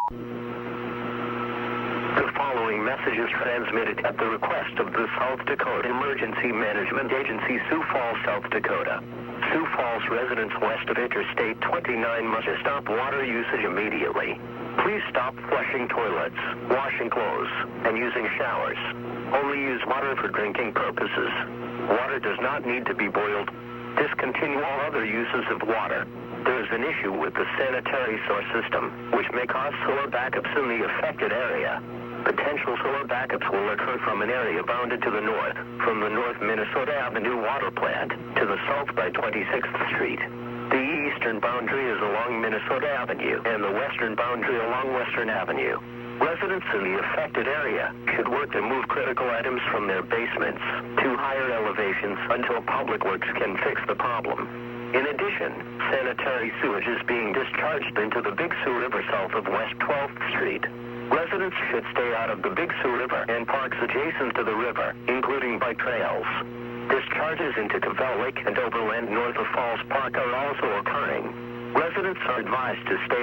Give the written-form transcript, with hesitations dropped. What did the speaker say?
The following message is transmitted at the request of the South Dakota Emergency Management Agency, Sioux Falls, South Dakota. Sioux Falls residents west of Interstate 29 must stop water usage immediately. Please stop flushing toilets, washing clothes, and using showers. Only use water for drinking purposes. Water does not need to be boiled. Discontinue all other uses of water. There is an issue with the sanitary source system, which may cause solar backups in the affected area. Potential solar backups will occur from an area bounded to the north, from the North Minnesota Avenue water plant to the south by 26th Street. The eastern boundary is along Minnesota Avenue, and the western boundary along Western Avenue. Residents in the affected area should work to move critical items from their basements to higher elevations until Public Works can fix the problem. In addition, sanitary sewage is being discharged into the Big Sioux River south of West 12th Street. Residents should stay out of the Big Sioux River and parks adjacent to the river, including bike trails. Discharges into Cavell Lake and Overland north of Falls Park are also occurring. Residents are advised to stay